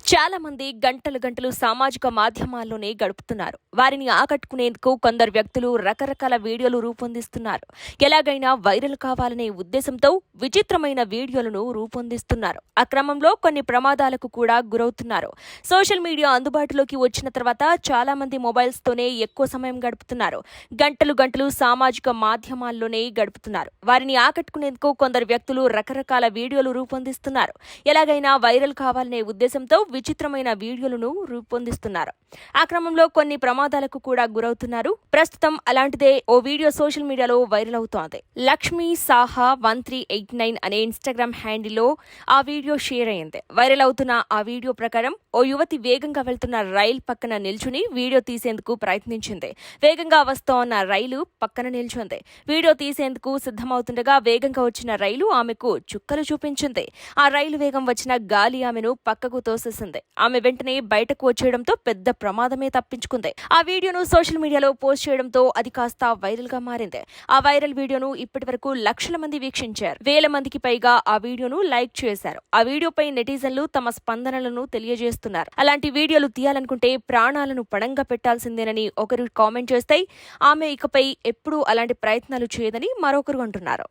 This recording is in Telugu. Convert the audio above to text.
చాలా మంది గంటలు గంటలు సామాజిక మాధ్యమాల్లోనే గడుపుతున్నారు. వారిని ఆకట్టుకునేందుకు కొందరు వ్యక్తులు రకరకాల వీడియోలు రూపొందిస్తున్నారు. ఎలాగైనా వైరల్ కావాలనే ఉద్దేశంతో విచిత్రమైన వీడియోలను రూపొందిస్తున్నారు. ఆ క్రమంలో కొన్ని ప్రమాదాలకు కూడా గురవుతున్నారు. సోషల్ మీడియా అందుబాటులోకి వచ్చిన తర్వాత చాలా మంది మొబైల్స్తోనే ఎక్కువ సమయం గడుపుతున్నారు. గంటలు గంటలు సామాజిక మాధ్యమాల్లోనే గడుపుతున్నారు. వారిని ఆకట్టుకునేందుకు కొందరు వ్యక్తులు రకరకాల వీడియోలు రూపొందిస్తున్నారు. ఎలాగైనా వైరల్ కావాలనే ఉద్దేశంతో విచిత్రమైన వీడియోలను రూపొందిస్తున్నారు. ఆ క్రమంలో కొన్ని ప్రమాదాలకు కూడా గురవుతున్నారు. ప్రస్తుతం అలాంటిదే ఓ వీడియో సోషల్ మీడియాలో వైరల్ అవుతోంది. లక్ష్మీ సాహా 1389 అనే ఇన్స్టాగ్రామ్ హ్యాండిల్లో ఆ వీడియో షేర్ అయింది. వైరల్ అవుతున్న ఆ వీడియో ప్రకారం ఓ యువతి వేగంగా వెళ్తున్న రైలు పక్కన నిల్చుని వీడియో తీసేందుకు ప్రయత్నించింది. వేగంగా వస్తోన్న రైలు పక్కన నిల్చుంది. వీడియో తీసేందుకు సిద్ధమవుతుండగా వేగంగా వచ్చిన రైలు ఆమెకు చుక్కలు చూపించింది. ఆ రైలు వేగం వచ్చిన గాలి ఆమెను పక్కకు తోసేసింది. ఆమె వెంటనే బయటకు వచ్చేయడంతో పెద్ద ప్రమాదమే తప్పించుకుంది. ఆ వీడియోను సోషల్ మీడియాలో పోస్ట్ చేయడంతో అది కాస్త వైరల్ గా మారింది. ఆ వైరల్ వీడియోను ఇప్పటివరకు లక్షల మంది వీక్షించారు. వేల మందికి పైగా ఆ వీడియోను లైక్ చేశారు. ఆ వీడియోపై నెటిజన్లు తమ స్పందనలను తెలియజేస్తున్నారు. అలాంటి వీడియోలు తీయాలనుకుంటే ప్రాణాలను పణంగా పెట్టాల్సిందేనని ఒకరు కామెంట్ చేస్తే, ఆమె ఇకపై ఎప్పుడూ అలాంటి ప్రయత్నాలు చేయదని మరొకరు అంటున్నారు.